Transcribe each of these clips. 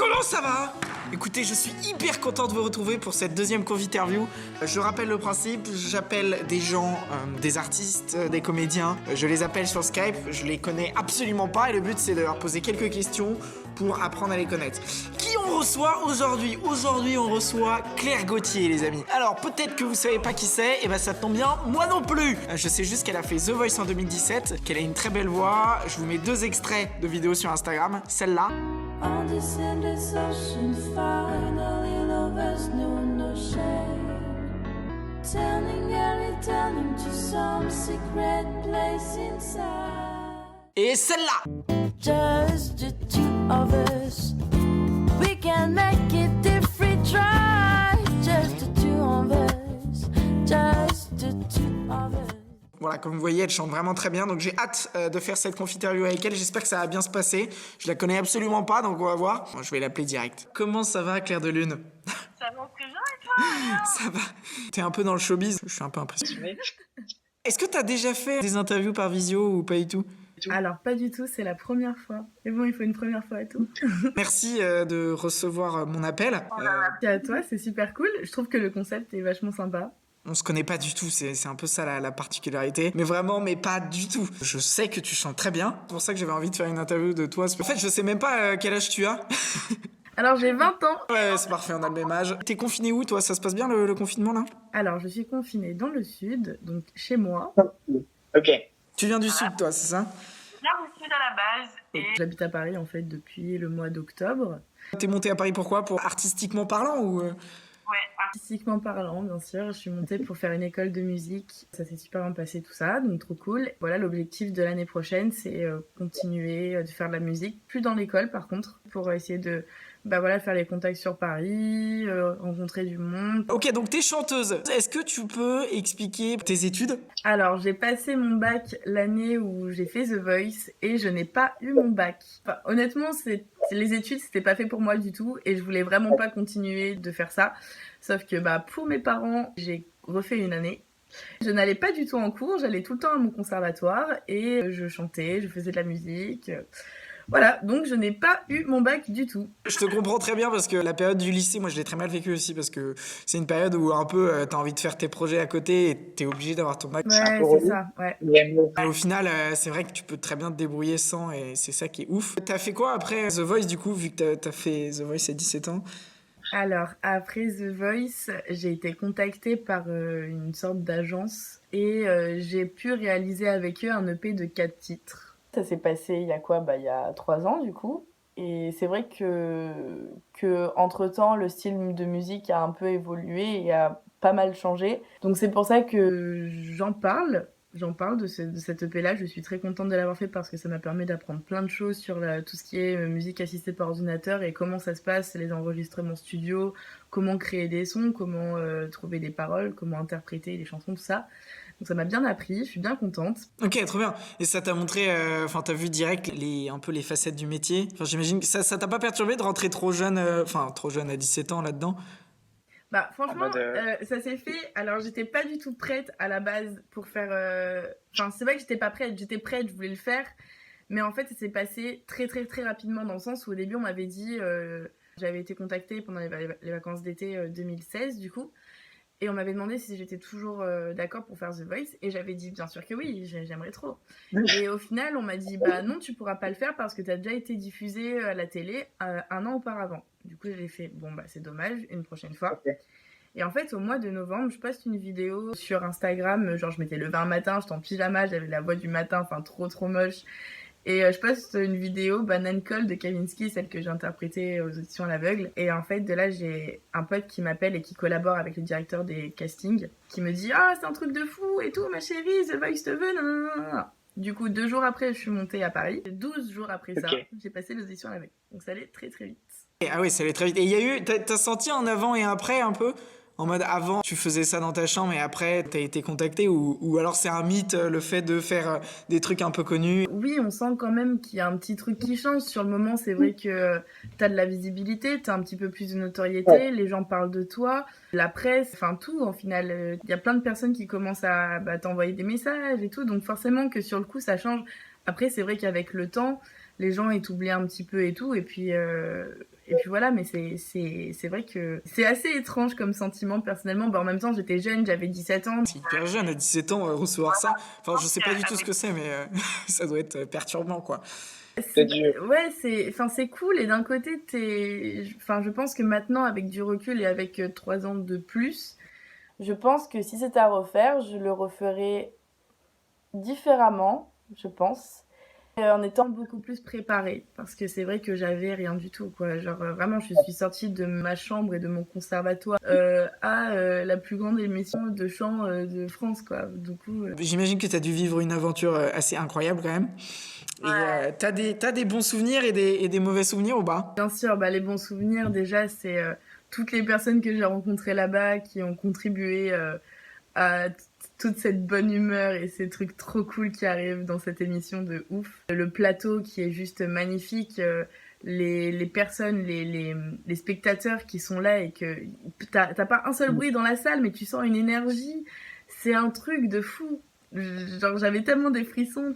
comment ça va? Écoutez, je suis hyper content de vous retrouver pour cette deuxième conviterview. Je rappelle le principe, j'appelle des gens, des artistes, des comédiens, je les appelle sur Skype, je les connais absolument pas et le but c'est de leur poser quelques questions pour apprendre à les connaître. Qui on reçoit aujourd'hui? Aujourd'hui on reçoit Claire Gauthier les amis. Alors peut-être que vous savez pas qui c'est, et ben ça tombe bien, moi non plus. Je sais juste qu'elle a fait The Voice en 2017, qu'elle a une très belle voix. Je vous mets 2 extraits de vidéos sur Instagram, celle-là. On this endless ocean, finally lovers know no shame. Turning to some secret place inside. Et celle-là. Just the two of us. We can make it if we try. Just the two of us. Just the two of us. Voilà, comme vous voyez, elle chante vraiment très bien, donc j'ai hâte de faire cette confiturview avec elle. J'espère que ça va bien se passer. Je la connais absolument pas, donc on va voir. Bon, je vais l'appeler direct. Comment ça va, Claire de Lune? Ça va très bien et toi? Ça va. T'es un peu dans le showbiz. Je suis un peu impressionné. Est-ce que t'as déjà fait des interviews par visio ou pas du tout? Alors, pas du tout, c'est la première fois. Mais bon, il faut une première fois et tout. Merci de recevoir mon appel. Et à toi, c'est super cool. Je trouve que le concept est vachement sympa. On se connaît pas du tout, c'est un peu ça la particularité. Mais vraiment, mais pas du tout. Je sais que tu chantes très bien. C'est pour ça que j'avais envie de faire une interview de toi. En fait, je sais même pas quel âge tu as. Alors, j'ai 20 ans. Ouais, c'est parfait, on a le même âge. T'es confiné où, toi? Ça se passe bien le confinement, là? Alors, je suis confinée dans le sud, donc chez moi. Ok. Tu viens du sud, toi, c'est ça? Là, vous êtes à la base et J'habite à Paris, en fait, depuis le mois d'octobre. T'es monté à Paris pourquoi? Pour artistiquement parlant ou ouais, Artistiquement parlant, bien sûr, je suis montée pour faire une école de musique. Ça s'est super bien passé tout ça, donc trop cool. Voilà, l'objectif de l'année prochaine, c'est continuer de faire de la musique, plus dans l'école par contre, pour essayer de faire les contacts sur Paris, rencontrer du monde. Ok, donc t'es chanteuse. Est-ce que tu peux expliquer tes études? Alors, j'ai passé mon bac l'année où j'ai fait The Voice et je n'ai pas eu mon bac. Enfin, honnêtement, les études, c'était pas fait pour moi du tout et je voulais vraiment pas continuer de faire ça. Sauf que pour mes parents, j'ai refait une année. Je n'allais pas du tout en cours, j'allais tout le temps à mon conservatoire et je chantais, je faisais de la musique. Voilà, donc je n'ai pas eu mon bac du tout. Je te comprends très bien parce que la période du lycée, moi je l'ai très mal vécu aussi parce que c'est une période où un peu t'as envie de faire tes projets à côté et t'es obligé d'avoir ton bac. Ouais, c'est ça, ouais. Et au final, c'est vrai que tu peux très bien te débrouiller sans et c'est ça qui est ouf. T'as fait quoi après The Voice du coup, vu que t'as fait The Voice à 17 ans? Alors, après The Voice, j'ai été contactée par une sorte d'agence et j'ai pu réaliser avec eux un EP de 4 titres. Ça s'est passé il y a quoi? Il y a 3 ans du coup. Et c'est vrai que entre-temps, le style de musique a un peu évolué et a pas mal changé. Donc c'est pour ça que j'en parle. J'en parle de cette EP-là, je suis très contente de l'avoir fait parce que ça m'a permis d'apprendre plein de choses sur tout ce qui est musique assistée par ordinateur et comment ça se passe, les enregistrements studio, comment créer des sons, comment trouver des paroles, comment interpréter les chansons, tout ça. Donc ça m'a bien appris, je suis bien contente. Ok, trop bien. Et ça t'a montré, t'as vu direct un peu les facettes du métier. Enfin, j'imagine que ça t'a pas perturbé de rentrer trop jeune, trop jeune à 17 ans là-dedans? Franchement, ça s'est fait. Alors, j'étais pas du tout prête à la base pour faire. C'est vrai que j'étais pas prête. J'étais prête, je voulais le faire. Mais en fait, ça s'est passé très, très, très rapidement dans le sens où au début, on m'avait dit. J'avais été contactée pendant les vacances d'été 2016, du coup. Et on m'avait demandé si j'étais toujours d'accord pour faire The Voice. Et j'avais dit bien sûr que oui, j'aimerais trop. Et au final, on m'a dit non, tu pourras pas le faire parce que tu as déjà été diffusé à la télé 1 an auparavant. Du coup, j'ai fait c'est dommage, une prochaine fois. Okay. Et en fait, au mois de novembre, je poste une vidéo sur Instagram. Genre, je m'étais levée un matin, j'étais en pyjama, j'avais la voix du matin, trop, trop moche. Et je poste une vidéo Banane Colle de Kavinsky, celle que j'ai interprétée aux auditions à l'aveugle. Et en fait, de là, j'ai un pote qui m'appelle et qui collabore avec le directeur des castings, qui me dit « Ah, c'est un truc de fou et tout, ma chérie, The Voice te veut, nanana. » Du coup, 2 jours après, je suis montée à Paris. 12 jours après ça, j'ai passé l'audition à l'aveugle. Donc ça allait très, très vite. Ah oui, ça allait très vite. Et il y a eu, t'as senti un avant et un après un peu? En mode avant, tu faisais ça dans ta chambre et après, t'as été contacté ou alors c'est un mythe, le fait de faire des trucs un peu connus? Oui, on sent quand même qu'il y a un petit truc qui change. Sur le moment, c'est vrai que t'as de la visibilité, t'as un petit peu plus de notoriété, les gens parlent de toi, la presse, tout, en final. Il y a plein de personnes qui commencent à t'envoyer des messages et tout, donc forcément que sur le coup, ça change. Après, c'est vrai qu'avec le temps, les gens ils t'oublient un petit peu et tout, et puis voilà, mais c'est vrai que c'est assez étrange comme sentiment personnellement. En même temps, j'étais jeune, j'avais 17 ans. C'est hyper jeune, à 17 ans, recevoir ça. Enfin, je sais pas du tout ce que c'est, mais ça doit être perturbant, quoi. Ouais, c'est cool, et d'un côté, je pense que maintenant, avec du recul et avec 3 ans de plus, je pense que si c'était à refaire, je le referais différemment, je pense. En étant beaucoup plus préparée, parce que c'est vrai que j'avais rien du tout, quoi. Genre vraiment, je suis sortie de ma chambre et de mon conservatoire à la plus grande émission de chant de France, quoi. Du coup, J'imagine que tu as dû vivre une aventure assez incroyable quand même. Et t'as des bons souvenirs et des mauvais souvenirs ou pas? bien sûr, bah, les bons souvenirs, déjà, c'est toutes les personnes que j'ai rencontrées là-bas qui ont contribué à toute cette bonne humeur et ces trucs trop cool qui arrivent dans cette émission de ouf. Le plateau qui est juste magnifique, les personnes, les spectateurs qui sont là, et que t'as pas un seul bruit dans la salle, mais tu sens une énergie. C'est un truc de fou. Genre, j'avais tellement des frissons,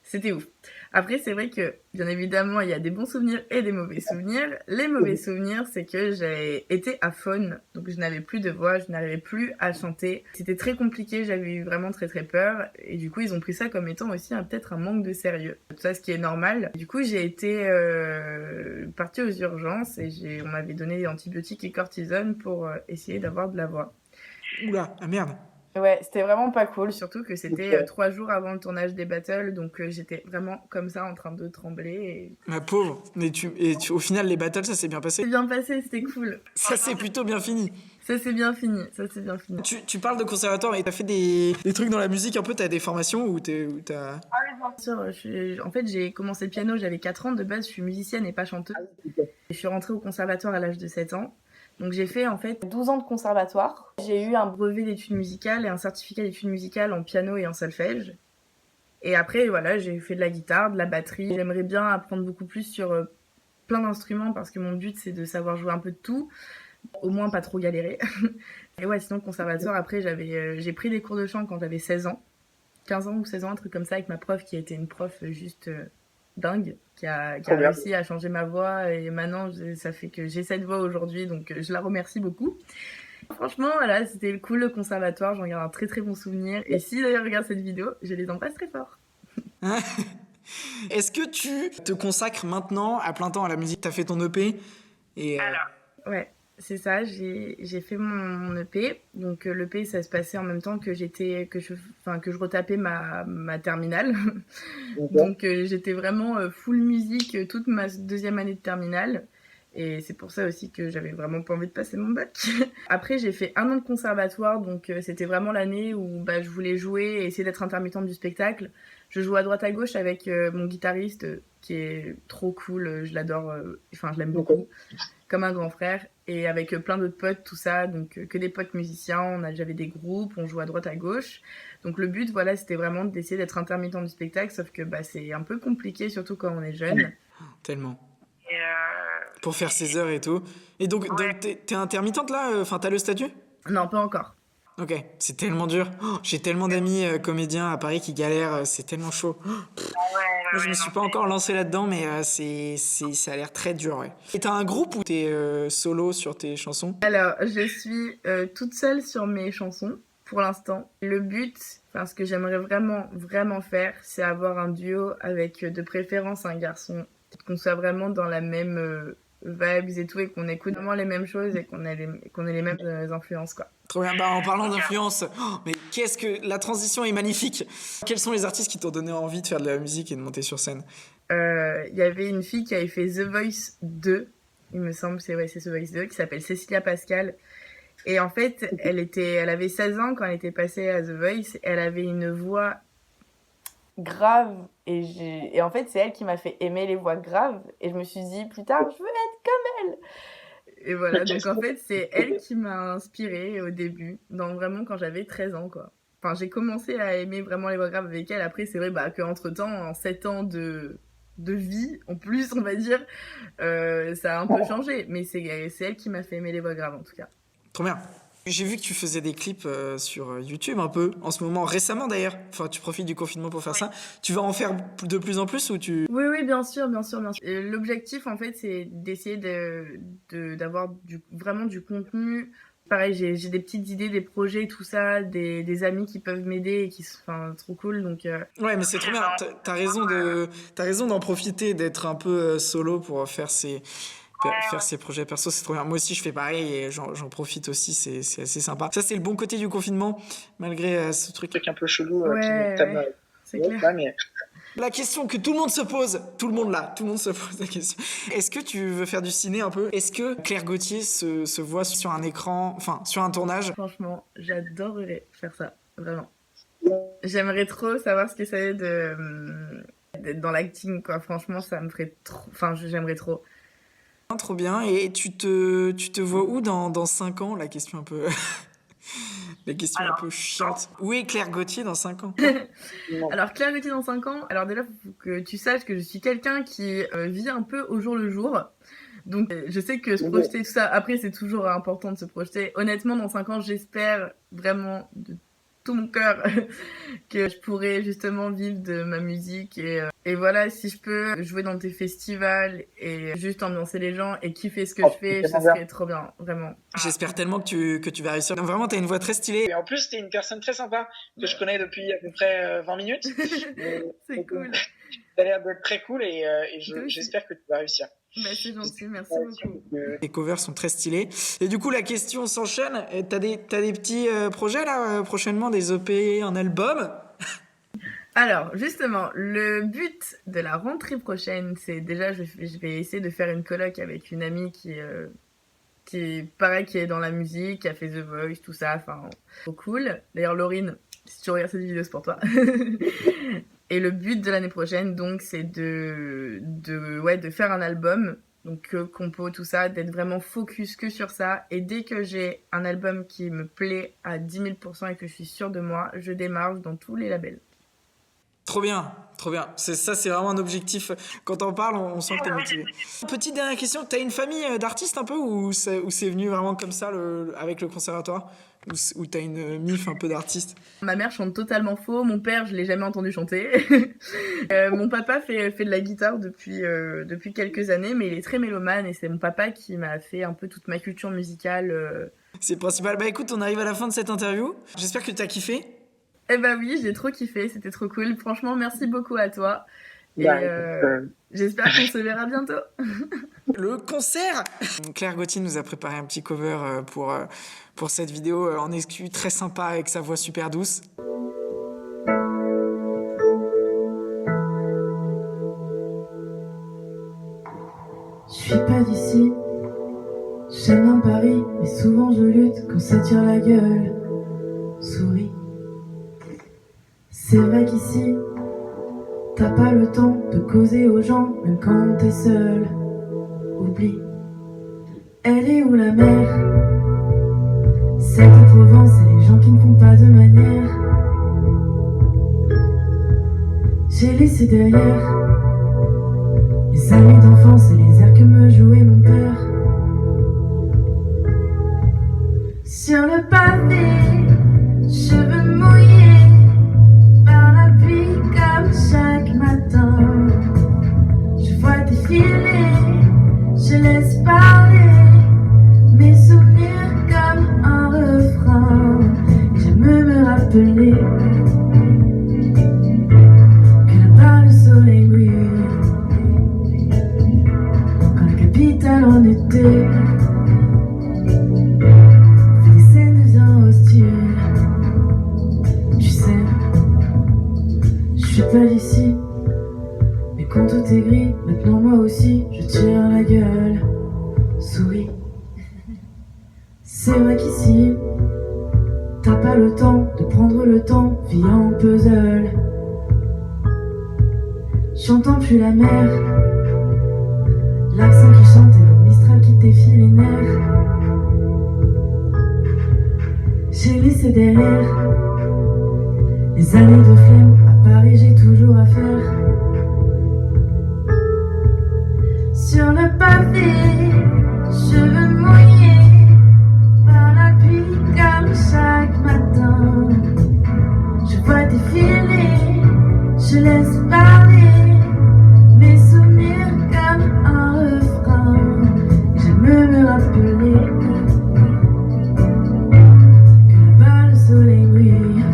c'était ouf. Après, c'est vrai que, bien évidemment, il y a des bons souvenirs et des mauvais souvenirs. Les mauvais souvenirs, c'est que j'ai été aphone, donc je n'avais plus de voix, je n'arrivais plus à chanter. C'était très compliqué, j'avais eu vraiment très très peur, et du coup, ils ont pris ça comme étant aussi peut-être un manque de sérieux. Tout ça, ce qui est normal. Du coup, j'ai été partie aux urgences, et on m'avait donné des antibiotiques et cortisone pour essayer d'avoir de la voix. Oula, ah merde. Ouais, c'était vraiment pas cool, surtout que c'était 3 jours avant le tournage des battles, donc j'étais vraiment comme ça en train de trembler. Ma pauvre. Au final, les battles, ça s'est bien passé? C'est bien passé, c'était cool. Ça s'est plutôt bien fini. Ça s'est bien fini. Tu parles de conservatoire et t'as fait des trucs dans la musique un peu, t'as des formations où t'as... Bien sûr, en fait, j'ai commencé le piano, j'avais 4 ans, de base je suis musicienne et pas chanteuse. Je suis rentrée au conservatoire à l'âge de 7 ans. Donc j'ai fait en fait 12 ans de conservatoire. J'ai eu un brevet d'études musicales et un certificat d'études musicales en piano et en solfège. Et après, voilà, j'ai fait de la guitare, de la batterie. J'aimerais bien apprendre beaucoup plus sur plein d'instruments, parce que mon but c'est de savoir jouer un peu de tout, au moins pas trop galérer. Et ouais, sinon conservatoire, après j'ai pris des cours de chant quand j'avais 16 ans, 15 ans ou 16 ans, un truc comme ça, avec ma prof qui a été une prof juste dingue, qui a réussi à changer ma voix, et maintenant ça fait que j'ai cette voix aujourd'hui, donc je la remercie beaucoup. Franchement, voilà, c'était cool le conservatoire, j'en garde un très très bon souvenir, et si d'ailleurs regarde cette vidéo, je les embrasse très fort. Est-ce que tu te consacres maintenant à plein temps à la musique? T'as fait ton EP et Ouais, c'est ça, j'ai fait mon EP. Donc l'EP, ça se passait en même temps que je retapais ma terminale. Donc j'étais vraiment full musique toute ma 2e année de terminale. Et c'est pour ça aussi que j'avais vraiment pas envie de passer mon bac. Après, j'ai fait 1 an de conservatoire, donc c'était vraiment l'année où je voulais jouer et essayer d'être intermittente du spectacle. Je joue à droite à gauche avec mon guitariste, qui est trop cool, je l'adore, je l'aime beaucoup, comme un grand frère, et avec plein d'autres potes, tout ça, donc que des potes musiciens, j'avais des groupes, on joue à droite à gauche. Donc le but, voilà, c'était vraiment d'essayer d'être intermittent du spectacle, sauf que c'est un peu compliqué, surtout quand on est jeune. Tellement. Pour faire ses heures et tout. Et donc t'es intermittente là? Enfin, t'as le statut? Non, pas encore. Ok, c'est tellement dur. J'ai tellement d'amis comédiens à Paris qui galèrent, c'est tellement chaud. Moi, je me suis pas encore lancé là-dedans, mais ça a l'air très dur, ouais. Et t'as un groupe ou t'es solo sur tes chansons? Alors, je suis toute seule sur mes chansons, pour l'instant. Le but, ce que j'aimerais vraiment, vraiment faire, c'est avoir un duo avec de préférence un garçon, qu'on soit vraiment dans la même vibes et tout, et qu'on écoute vraiment les mêmes choses, et qu'on ait les mêmes influences, quoi. Trop bien. En parlant d'influence, mais qu'est-ce que la transition est magnifique. Quels sont les artistes qui t'ont donné envie de faire de la musique et de monter sur scène? Y avait une fille qui avait fait The Voice 2, il me semble, c'est The Voice 2, qui s'appelle Cécilia Pascal. Et en fait, elle avait 16 ans quand elle était passée à The Voice. Elle avait une voix grave, et en fait, c'est elle qui m'a fait aimer les voix graves. Et je me suis dit, plus tard, je veux être comme elle. Et voilà, donc en fait, c'est elle qui m'a inspirée au début, vraiment quand j'avais 13 ans, quoi. Enfin, j'ai commencé à aimer vraiment les voix graves avec elle. Après, c'est vrai qu'entre-temps, en 7 ans de vie, en plus, on va dire, ça a un peu changé. Mais c'est elle qui m'a fait aimer les voix graves, en tout cas. Trop bien. J'ai vu que tu faisais des clips sur YouTube un peu, en ce moment, récemment d'ailleurs. Enfin, tu profites du confinement pour faire ça. Tu vas en faire de plus en plus ou tu... Oui, bien sûr. Et l'objectif, en fait, c'est d'essayer d'avoir vraiment du contenu. Pareil, j'ai des petites idées, des projets, tout ça, des amis qui peuvent m'aider et qui sont trop cool. Donc, Ouais, mais c'est trop bien. T'as raison d'en profiter, d'être un peu solo pour faire ses projets perso, c'est trop bien. Moi aussi, je fais pareil et j'en profite aussi, c'est assez sympa. Ça, c'est le bon côté du confinement, malgré ce truc un peu chelou. C'est clair. Mais... La question que tout le monde se pose, tout le monde se pose la question. Est-ce que tu veux faire du ciné un peu? Est-ce que Claire Gauthier se voit sur un écran, enfin, sur un tournage? Franchement, j'adorerais faire ça, vraiment. J'aimerais trop savoir ce que ça est d'être dans l'acting, quoi. Franchement, ça me ferait trop... Enfin, j'aimerais trop. Trop bien. Et tu te vois où dans 5 ans? La question un peu... La question un peu chiante. Où est Claire Gauthier dans 5 ans? Alors, Claire Gauthier dans 5 ans, alors déjà, faut que tu saches que je suis quelqu'un qui vit un peu au jour le jour. Donc, je sais que se projeter, tout ça, après, c'est toujours important de se projeter. Honnêtement, dans 5 ans, j'espère vraiment de tout mon cœur que je pourrais justement vivre de ma musique et voilà, si je peux jouer dans des festivals et juste ambiancer les gens et kiffer ce que je fais, ça serait trop bien, vraiment. J'espère tellement que tu vas réussir. Non, vraiment, t'as une voix très stylée. Et en plus, t'es une personne très sympa que je connais depuis à peu près 20 minutes. C'est cool. T'as l'air d'être très cool et j'espère que tu vas réussir. Bah, c'est gentil, merci beaucoup. Les covers sont très stylés. Et du coup, la question s'enchaîne. T'as des petits projets là prochainement, des EP, un album? Alors, justement, le but de la rentrée prochaine, c'est déjà, je vais essayer de faire une coloc avec une amie qui est dans la musique, qui a fait The Voice, tout ça, enfin, trop cool. D'ailleurs, Laurine, si tu regardes cette vidéo, c'est pour toi. Et le but de l'année prochaine, donc, c'est de faire un album, donc compo, tout ça, d'être vraiment focus que sur ça. Et dès que j'ai un album qui me plaît à 10 000% et que je suis sûre de moi, je démarche dans tous les labels. Trop bien, trop bien. C'est vraiment un objectif. Quand on parle, on sent que t'es motivé. Petite dernière question, t'as une famille d'artistes un peu ou c'est venu vraiment comme ça avec le conservatoire? Ou t'as une mif un peu d'artistes? Ma mère chante totalement faux, mon père, je l'ai jamais entendu chanter. Mon papa fait de la guitare depuis quelques années, mais il est très mélomane et c'est mon papa qui m'a fait un peu toute ma culture musicale. C'est le principal. Bah écoute, on arrive à la fin de cette interview. J'espère que t'as kiffé. Eh bah oui, j'ai trop kiffé, c'était trop cool. Franchement, merci beaucoup à toi. Et j'espère qu'on se verra bientôt. Le concert. Claire Gauthier nous a préparé un petit cover pour cette vidéo en exclu, très sympa avec sa voix super douce. Je suis pas d'ici, j'aime bien Paris, mais souvent je lutte quand ça tire la gueule. Souris. C'est vrai qu'ici, t'as pas le temps de causer aux gens, même quand t'es seul. Oublie, elle est où la mer? Celle de Provence et les gens qui ne font pas de manière. J'ai laissé derrière les amis d'enfance et les airs que me jouait mon père. Sur le pavé, cheveux mouillés par la pluie comme chaque matin. Je vois défiler, je laisse parler mes souvenirs comme un refrain. J'aime me rappeler que là-bas le soleil brille quand la capitale en été fait des scènes bien hostiles. Tu sais, je suis pas d'ici, mais quand tout est gris, maintenant moi aussi je tire la gueule. Souris. C'est vrai qu'ici, t'as pas le temps de prendre le temps, vis en puzzle. J'entends plus la mer, l'accent qui chante et le Mistral qui défie les nerfs. J'ai laissé derrière les années de flemme, à Paris j'ai toujours à faire. Sur le pavé, cheveux mouillés par la pluie. Je laisse parler mes souvenirs comme un refrain. J'aime me rappeler que là-bas le soleil brille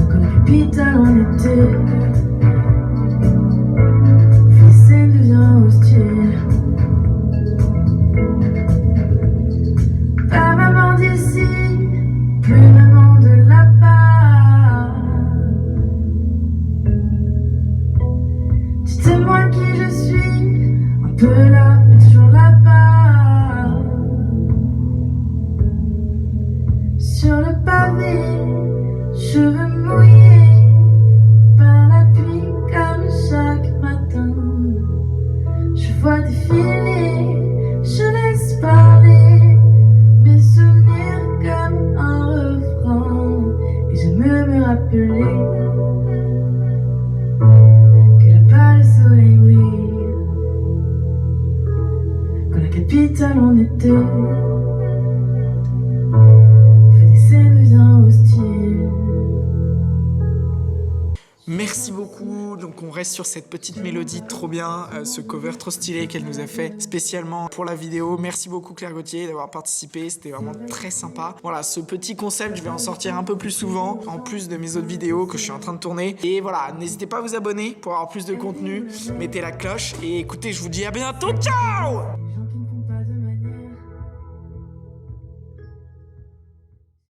comme la capitale en été. Les scènes devient hostile. Pas vraiment d'ici, plus vraiment de là-bas. Dites-moi qui je suis, un peu là, mais toujours là-bas. Sur le pavé, cheveux mouillés par la pluie comme chaque matin. Je vois défiler, je laisse parler mes souvenirs comme un refrain. Et j'aime me rappeler que là-bas le soleil brille quand la capitale en été. Merci beaucoup, donc on reste sur cette petite mélodie trop bien, ce cover trop stylé qu'elle nous a fait spécialement pour la vidéo. Merci beaucoup Claire Gauthier d'avoir participé, c'était vraiment très sympa. Voilà, ce petit concept, je vais en sortir un peu plus souvent, en plus de mes autres vidéos que je suis en train de tourner. Et voilà, n'hésitez pas à vous abonner pour avoir plus de contenu, mettez la cloche et écoutez, je vous dis à bientôt, ciao!